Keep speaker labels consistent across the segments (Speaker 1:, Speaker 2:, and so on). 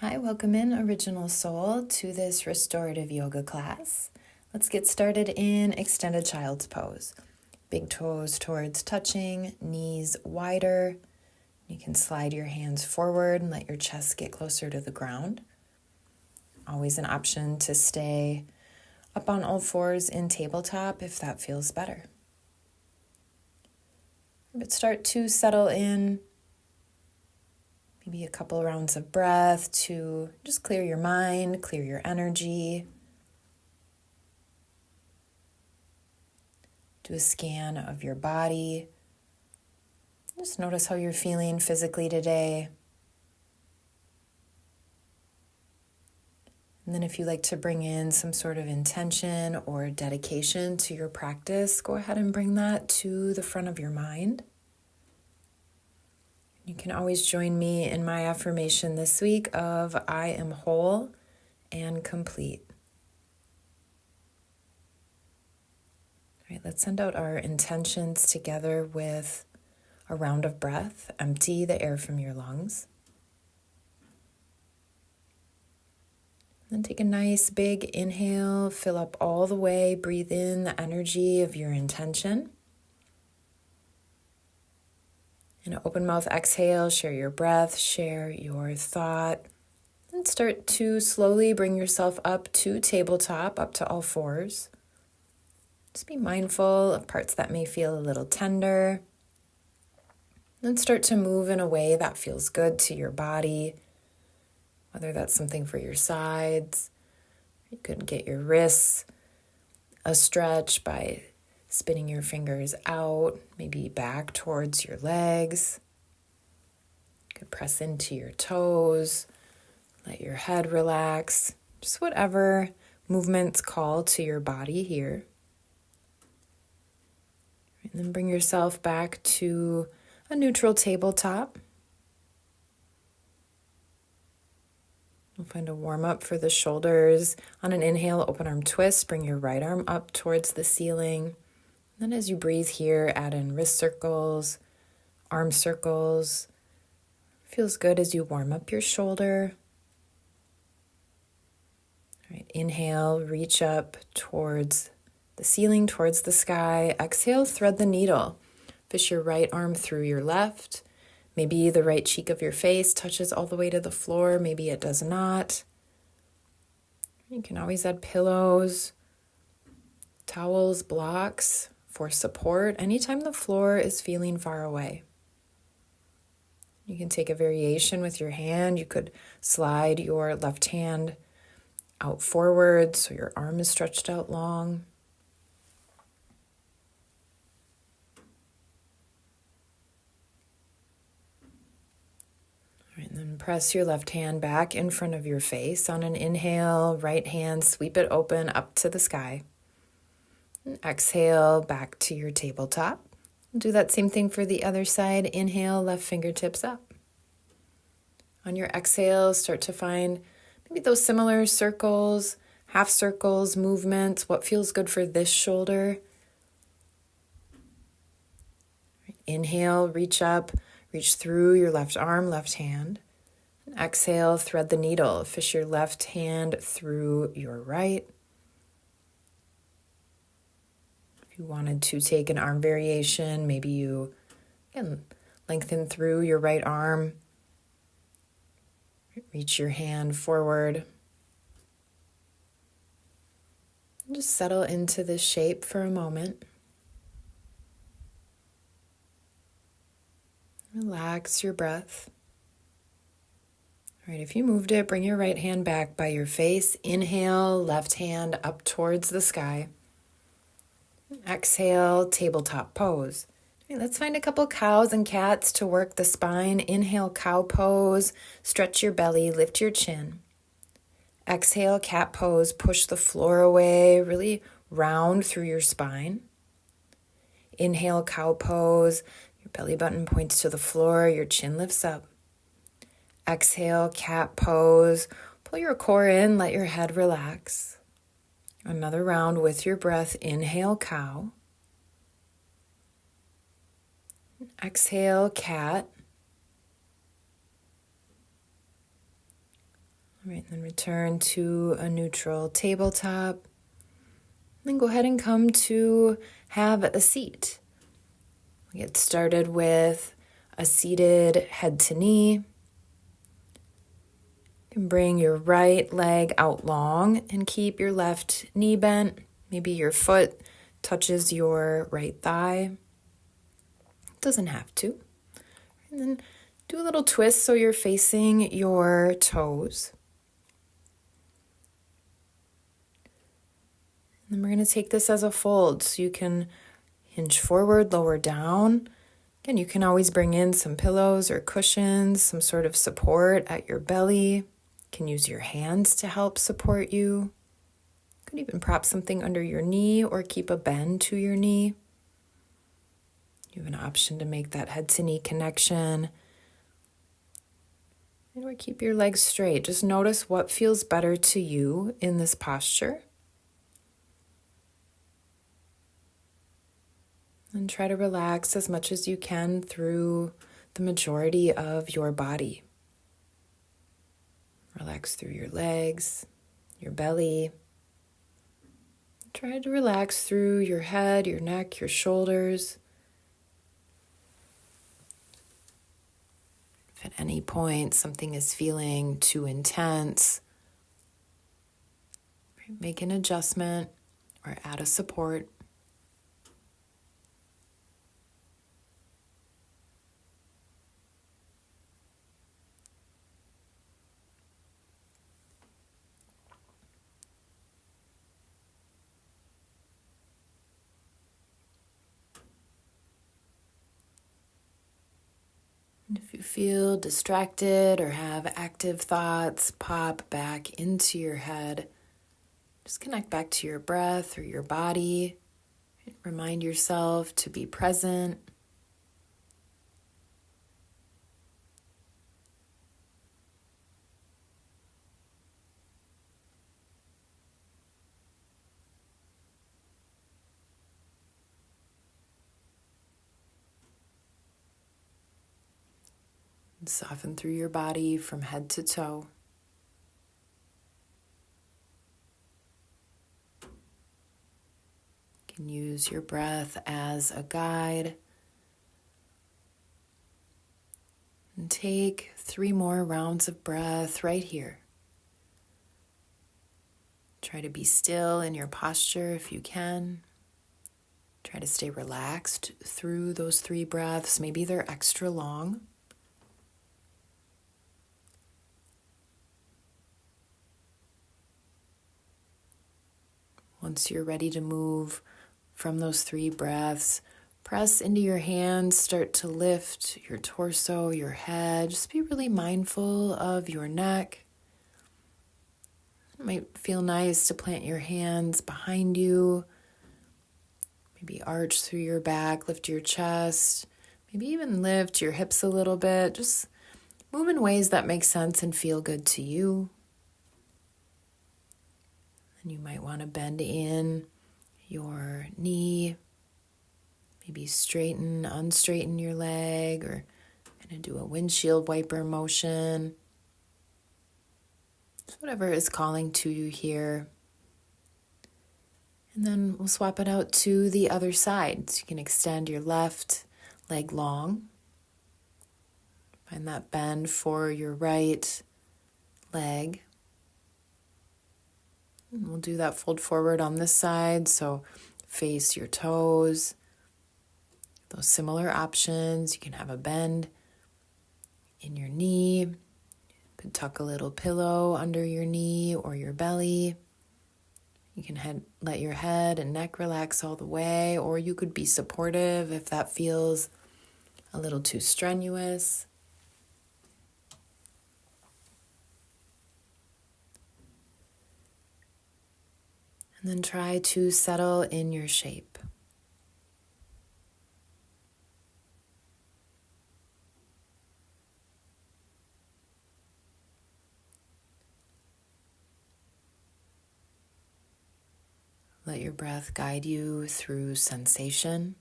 Speaker 1: Hi, welcome in, Original Soul, to this restorative yoga class. Let's get started in extended child's pose. Big toes towards touching, knees wider. You can slide your hands forward and let your chest get closer to the ground. Always an option to stay up on all fours in tabletop if that feels better. But start to settle in. Maybe a couple rounds of breath to just clear your mind, clear your energy. Do a scan of your body. Just notice how you're feeling physically today. And then if you like to bring in some sort of intention or dedication to your practice, go ahead and bring that to the front of your mind. You can always join me in my affirmation this week of I am whole and complete. All right, let's send out our intentions together with a round of breath. Empty the air from your lungs. Then take a nice big inhale, fill up all the way, breathe in the energy of your intention. And an open mouth exhale, share your breath, share your thought. And start to slowly bring yourself up to tabletop, up to all fours. Just be mindful of parts that may feel a little tender. Then start to move in a way that feels good to your body, whether that's something for your sides. You could get your wrists a stretch by spinning your fingers out, maybe back towards your legs. You could press into your toes, let your head relax, just whatever movements call to your body here. And then bring yourself back to a neutral tabletop. We'll find a warm up for the shoulders. On an inhale, open arm twist, bring your right arm up towards the ceiling. Then as you breathe here, add in wrist circles, arm circles. Feels good as you warm up your shoulder. All right, inhale, reach up towards the ceiling, towards the sky. Exhale, thread the needle. Fish your right arm through your left. Maybe the right cheek of your face touches all the way to the floor. Maybe it does not. You can always add pillows, towels, blocks for support anytime the floor is feeling far away. You can take a variation with your hand. You could slide your left hand out forward so your arm is stretched out long. All right, and then press your left hand back in front of your face. On an inhale, right hand, sweep it open up to the sky. And exhale, back to your tabletop. Do that same thing for the other side. Inhale, left fingertips up. On your exhale, start to find maybe those similar circles, half circles, movements. What feels good for this shoulder? Inhale, reach up, reach through your left arm, left hand. And exhale, thread the needle. Fish your left hand through your right. You wanted to take an arm variation, maybe you can lengthen through your right arm, reach your hand forward. And just settle into this shape for a moment. Relax your breath. All right, if you moved it, bring your right hand back by your face. Inhale, left hand up towards the sky. Exhale, tabletop pose. Okay, let's find a couple cows and cats to work the spine. Inhale, cow pose. Stretch your belly, lift your chin. Exhale, cat pose. Push the floor away, really round through your spine. Inhale, cow pose. Your belly button points to the floor, your chin lifts up. Exhale, cat pose. Pull your core in, let your head relax. Another round with your breath. Inhale, cow. Exhale, cat. Right, then return to a neutral tabletop. Then go ahead and come to have a seat. We get started with a seated head to knee. You can bring your right leg out long and keep your left knee bent. Maybe your foot touches your right thigh. It doesn't have to. And then do a little twist so you're facing your toes. And then we're going to take this as a fold, so you can hinge forward, lower down. Again, you can always bring in some pillows or cushions, some sort of support at your belly. You can use your hands to help support you. You could even prop something under your knee or keep a bend to your knee. You have an option to make that head to knee connection. Or keep your legs straight. Just notice what feels better to you in this posture. And try to relax as much as you can through the majority of your body. Relax through your legs, your belly. Try to relax through your head, your neck, your shoulders. If at any point something is feeling too intense, make an adjustment or add a support. And if you feel distracted or have active thoughts pop back into your head, just connect back to your breath or your body. Remind yourself to be present. And soften through your body from head to toe. You can use your breath as a guide. And take 3 more rounds of breath right here. Try to be still in your posture if you can. Try to stay relaxed through those 3 breaths. Maybe they're extra long. Once you're ready to move from those 3 breaths, press into your hands, start to lift your torso, your head. Just be really mindful of your neck. It might feel nice to plant your hands behind you. Maybe arch through your back, lift your chest. Maybe even lift your hips a little bit. Just move in ways that make sense and feel good to you. And you might want to bend in your knee. Maybe unstraighten your leg, or kind of do a windshield wiper motion. Just whatever is calling to you here. And then we'll swap it out to the other side. So you can extend your left leg long. Find that bend for your right leg. And we'll do that fold forward on this side, so face your toes. Those similar options. You can have a bend in your knee. You could tuck a little pillow under your knee or your belly. You can let your head and neck relax all the way, or you could be supportive if that feels a little too strenuous. And then try to settle in your shape. Let your breath guide you through sensation.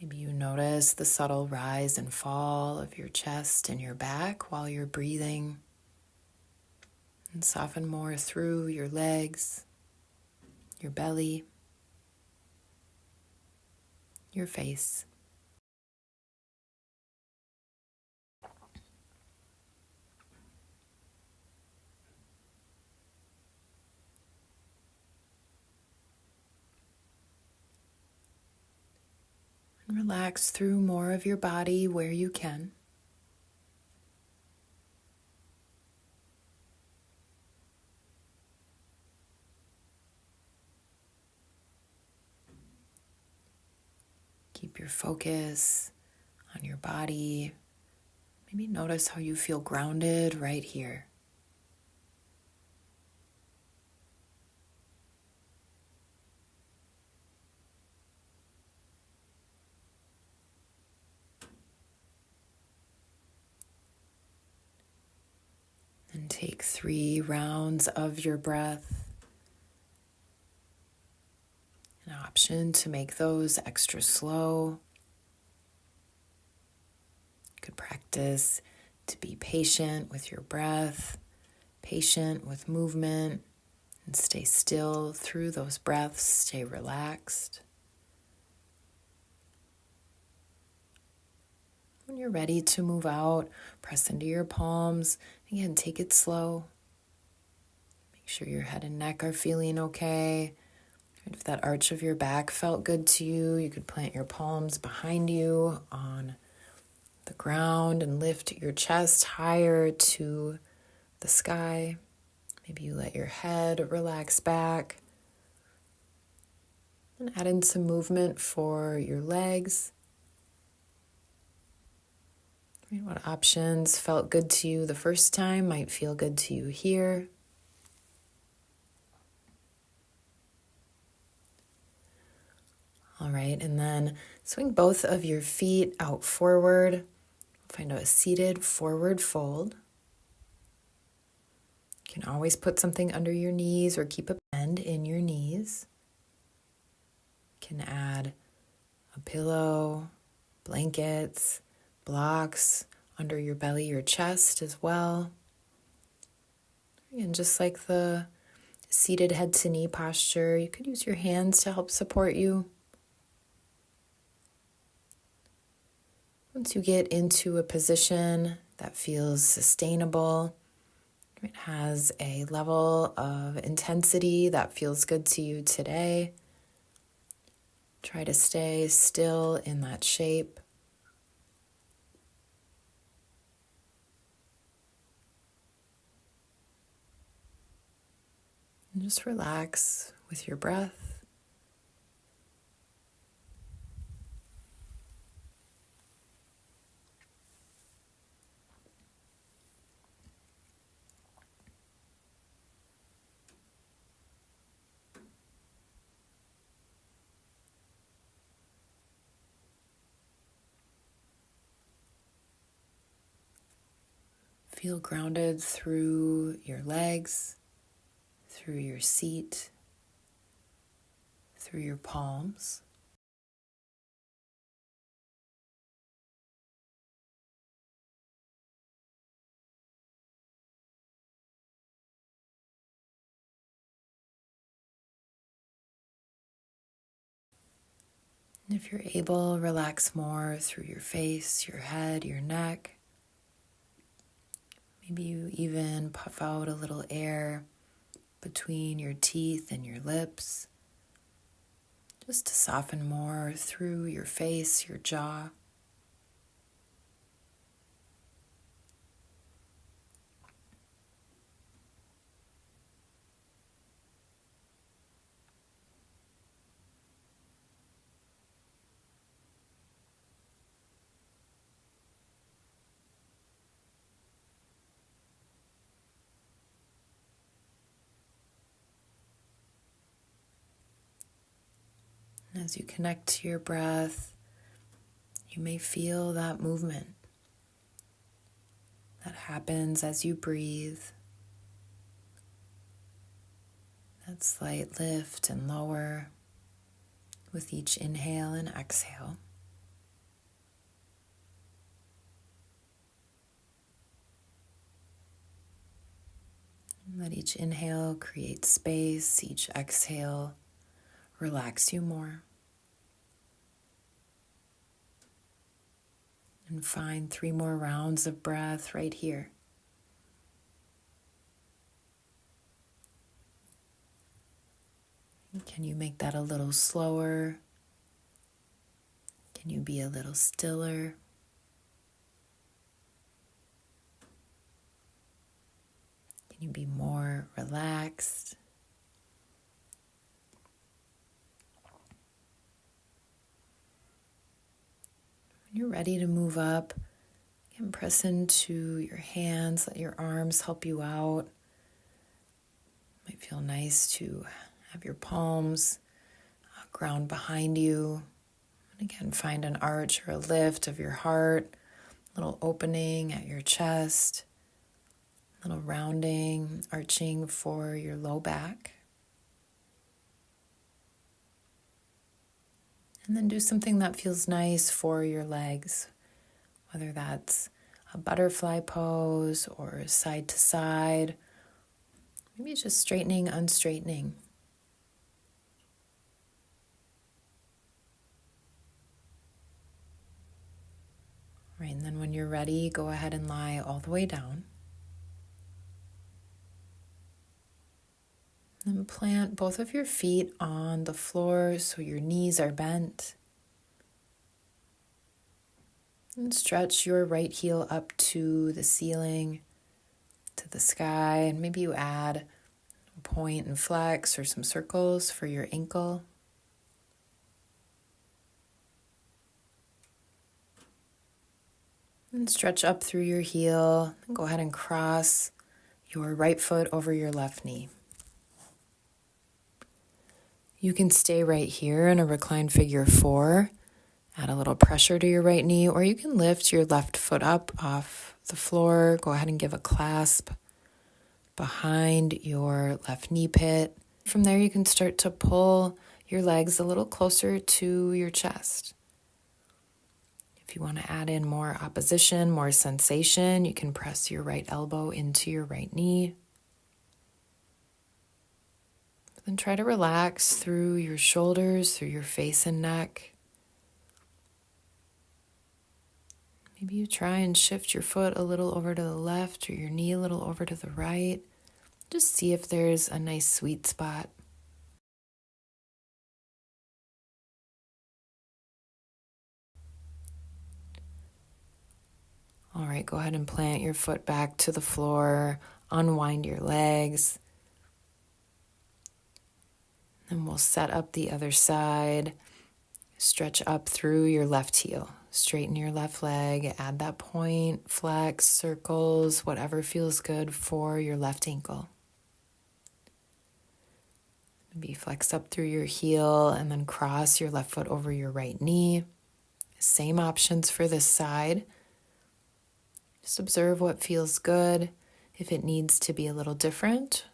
Speaker 1: Maybe you notice the subtle rise and fall of your chest and your back while you're breathing. And soften more through your legs, your belly, your face. And relax through more of your body where you can. Keep your focus on your body. Maybe notice how you feel grounded right here. And take 3 rounds of your breath. An option to make those extra slow. You could practice to be patient with your breath, patient with movement, and stay still through those breaths. Stay relaxed. When you're ready to move out, press into your palms. Again, take it slow. Make sure your head and neck are feeling okay. If that arch of your back felt good to you, you could plant your palms behind you on the ground and lift your chest higher to the sky. Maybe you let your head relax back. And add in some movement for your legs. What options felt good to you the first time might feel good to you here. All right, and then swing both of your feet out forward. Find a seated forward fold. You can always put something under your knees or keep a bend in your knees. You can add a pillow, blankets, blocks under your belly, your chest as well. And just like the seated head to knee posture, you could use your hands to help support you. Once you get into a position that feels sustainable, it has a level of intensity that feels good to you today, try to stay still in that shape. And just relax with your breath. Feel grounded through your legs, through your seat, through your palms. And if you're able, relax more through your face, your head, your neck. Maybe you even puff out a little air between your teeth and your lips, just to soften more through your face, your jaw. And as you connect to your breath, you may feel that movement that happens as you breathe. That slight lift and lower with each inhale and exhale. Let each inhale create space, each exhale relax you more. And find 3 more rounds of breath right here. Can you make that a little slower? Can you be a little stiller? Can you be more relaxed? When you're ready to move up, you can press into your hands, let your arms help you out. It might feel nice to have your palms ground behind you. And again, find an arch or a lift of your heart, a little opening at your chest, a little rounding, arching for your low back. And then do something that feels nice for your legs, whether that's a butterfly pose or side to side. Maybe it's just straightening, unstraightening. All right, and then when you're ready, go ahead and lie all the way down. And plant both of your feet on the floor so your knees are bent. And stretch your right heel up to the ceiling, to the sky, and maybe you add a point and flex or some circles for your ankle. And stretch up through your heel, and go ahead and cross your right foot over your left knee. You can stay right here in a reclined figure 4, add a little pressure to your right knee, or you can lift your left foot up off the floor. Go ahead and give a clasp behind your left knee pit. From there, you can start to pull your legs a little closer to your chest. If you want to add in more opposition, more sensation, you can press your right elbow into your right knee. Then try to relax through your shoulders, through your face and neck. Maybe you try and shift your foot a little over to the left or your knee a little over to the right. Just see if there's a nice sweet spot. All right, go ahead and plant your foot back to the floor. Unwind your legs. Then we'll set up the other side. Stretch up through your left heel. Straighten your left leg. Add that point, flex, circles, whatever feels good for your left ankle. Maybe flex up through your heel and then cross your left foot over your right knee. Same options for this side. Just observe what feels good. If it needs to be a little different,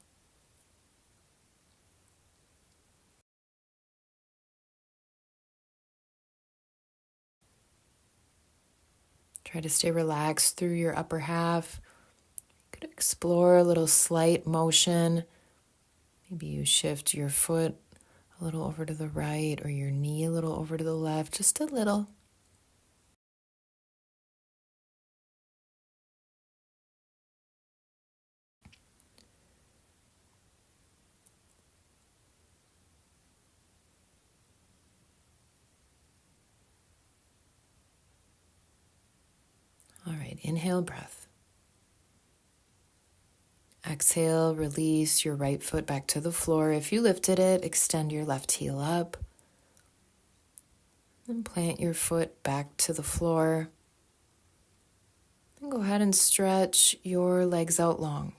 Speaker 1: try to stay relaxed through your upper half. You could explore a little slight motion. Maybe you shift your foot a little over to the right or your knee a little over to the left, just a little. All right, inhale, breath. Exhale, release your right foot back to the floor. If you lifted it, extend your left heel up. And plant your foot back to the floor. And go ahead and stretch your legs out long.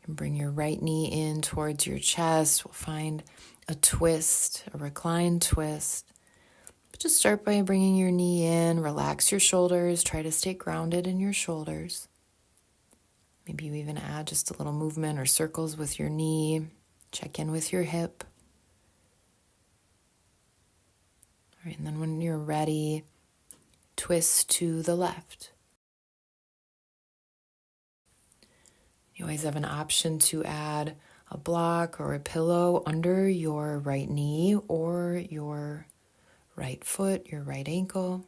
Speaker 1: And bring your right knee in towards your chest. We'll find a twist, a reclined twist. But just start by bringing your knee in, relax your shoulders, try to stay grounded in your shoulders. Maybe you even add just a little movement or circles with your knee. Check in with your hip. All right, and then when you're ready, twist to the left. You always have an option to add a block or a pillow under your right knee or your right foot, your right ankle.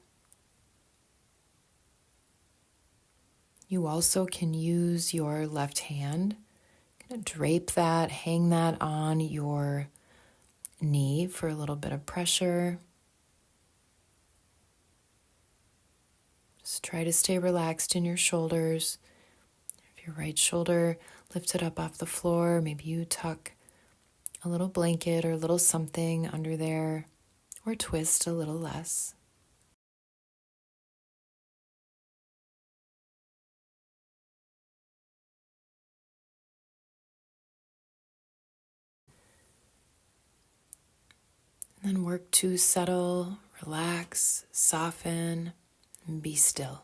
Speaker 1: You also can use your left hand, kind of drape that, hang that on your knee for a little bit of pressure. Just try to stay relaxed in your shoulders. If your right shoulder lifted up off the floor, maybe you tuck a little blanket or a little something under there, or twist a little less. And then work to settle, relax, soften, and be still.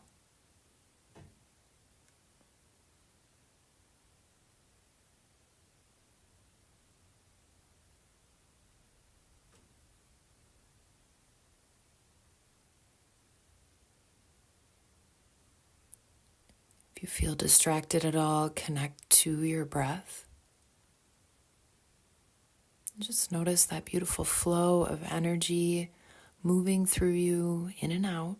Speaker 1: If you feel distracted at all, connect to your breath. Just notice that beautiful flow of energy moving through you in and out.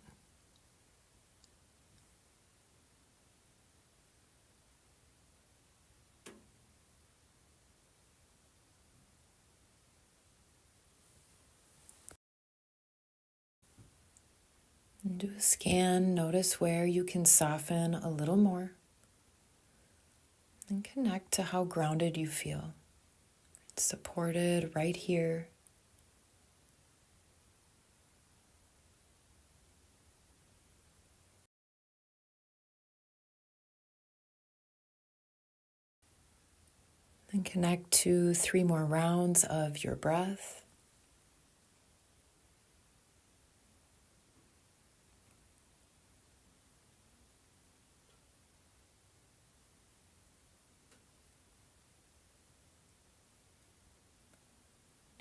Speaker 1: And do a scan. Notice where you can soften a little more. And connect to how grounded you feel. Supported right here. Then connect to 3 more rounds of your breath.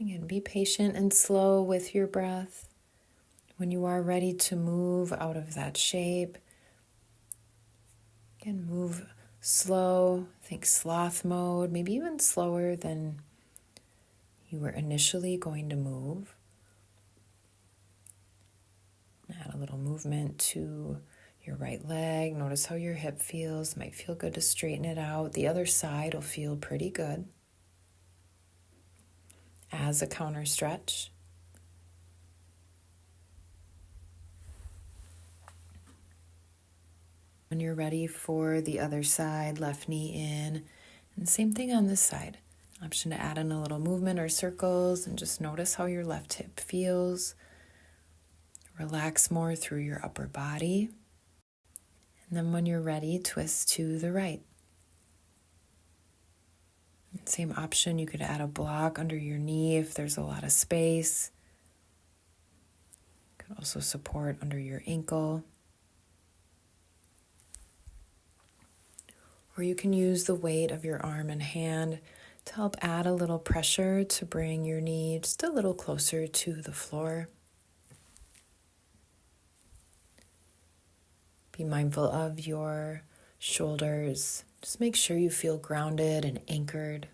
Speaker 1: Again, be patient and slow with your breath. When you are ready to move out of that shape, again, move slow. Think sloth mode, maybe even slower than you were initially going to move. Add a little movement to your right leg. Notice how your hip feels. Might feel good to straighten it out. The other side will feel pretty good. As a counter stretch. When you're ready for the other side, left knee in. And same thing on this side. Option to add in a little movement or circles and just notice how your left hip feels. Relax more through your upper body. And then when you're ready, twist to the right. Same option, you could add a block under your knee if there's a lot of space. You could also support under your ankle. Or you can use the weight of your arm and hand to help add a little pressure to bring your knee just a little closer to the floor. Be mindful of your shoulders. Just make sure you feel grounded and anchored.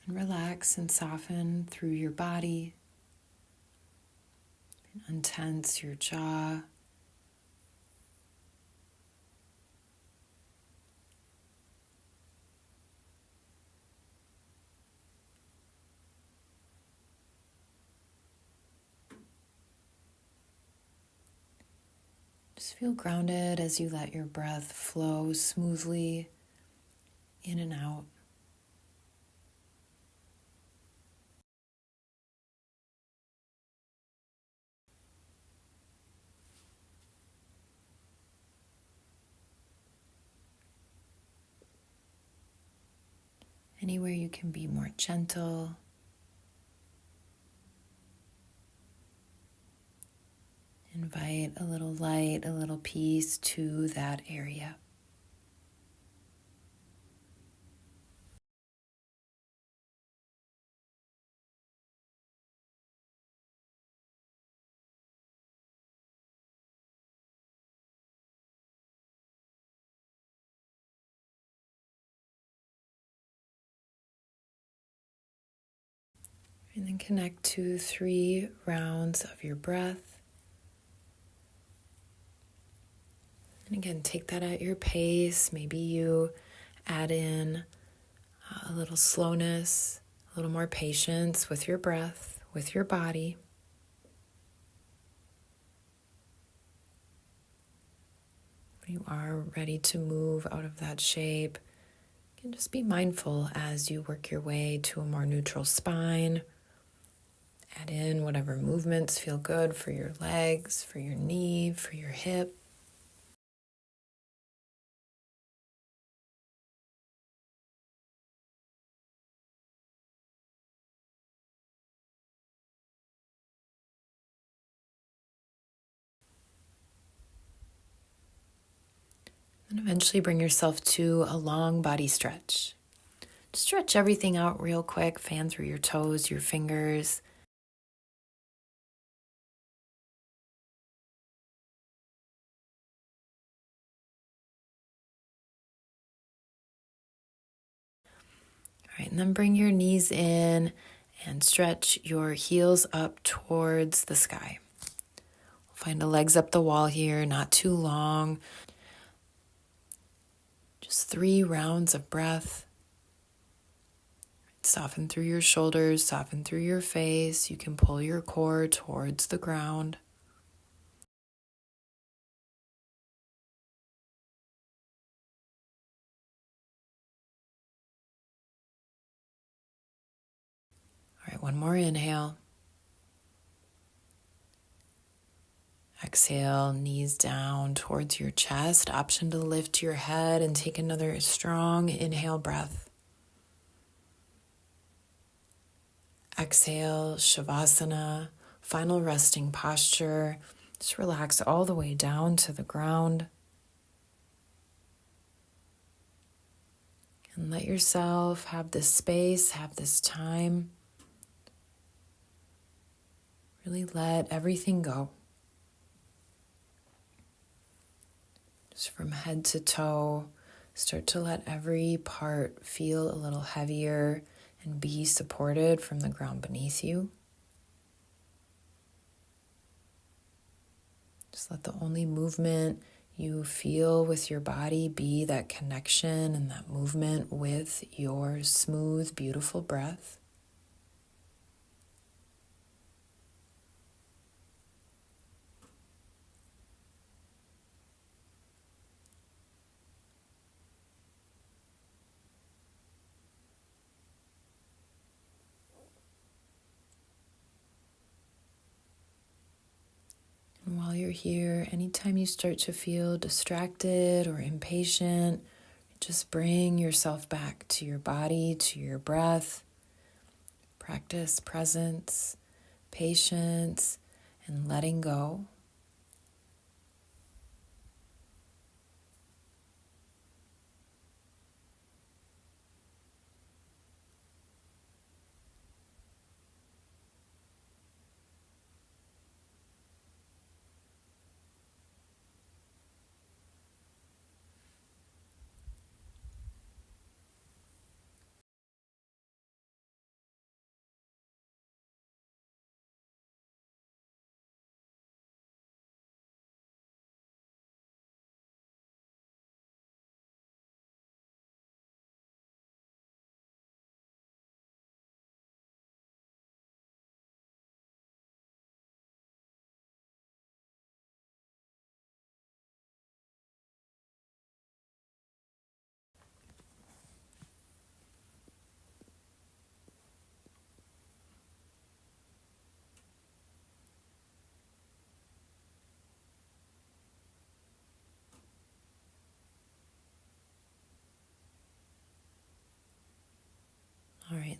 Speaker 1: And relax and soften through your body. And untense your jaw. Just feel grounded as you let your breath flow smoothly in and out. Anywhere you can be more gentle. Invite a little light, a little peace to that area. And then connect to 3 rounds of your breath. And again, take that at your pace. Maybe you add in a little slowness, a little more patience with your breath, with your body. When you are ready to move out of that shape, you can just be mindful as you work your way to a more neutral spine. Add in whatever movements feel good for your legs, for your knee, for your hip. And eventually bring yourself to a long body stretch. Stretch everything out real quick. Fan through your toes, your fingers. All right, and then bring your knees in and stretch your heels up towards the sky. Find the legs up the wall here, not too long. Just 3 rounds of breath. Soften through your shoulders, soften through your face. You can pull your core towards the ground. All right, one more inhale. Exhale, knees down towards your chest. Option to lift your head and take another strong inhale breath. Exhale, Shavasana, final resting posture. Just relax all the way down to the ground. And let yourself have this space, have this time. Really let everything go. Just from head to toe, start to let every part feel a little heavier and be supported from the ground beneath you. Just let the only movement you feel with your body be that connection and that movement with your smooth, beautiful breath. And while you're here, anytime you start to feel distracted or impatient, just bring yourself back to your body, to your breath. Practice presence, patience, and letting go.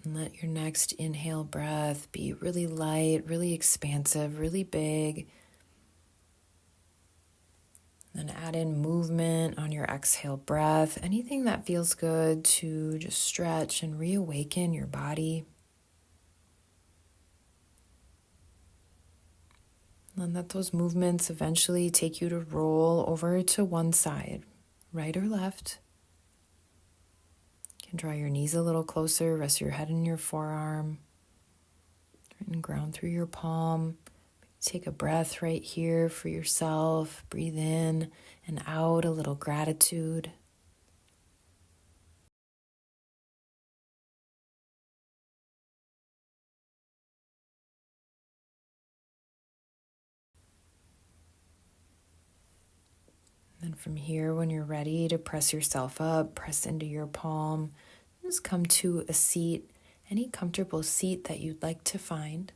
Speaker 1: And let your next inhale breath be really light, really expansive, really big. Then add in movement on your exhale breath. Anything that feels good to just stretch and reawaken your body. And let those movements eventually take you to roll over to one side, right or left. You can draw your knees a little closer, rest your head in your forearm, and ground through your palm. Take a breath right here for yourself. Breathe in and out a little gratitude. Then from here, when you're ready to press yourself up, press into your palm. Just come to a seat, any comfortable seat that you'd like to find.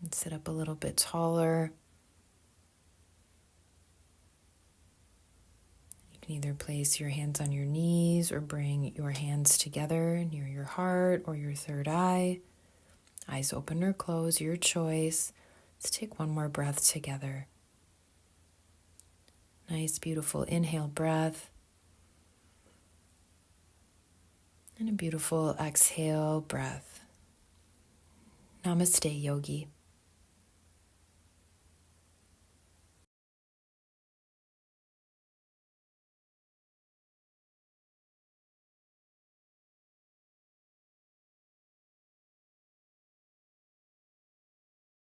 Speaker 1: And sit up a little bit taller. You can either place your hands on your knees or bring your hands together near your heart or your third eye. Eyes open or closed, your choice. Let's take one more breath together. Nice, beautiful inhale breath. And a beautiful exhale breath. Namaste, yogi.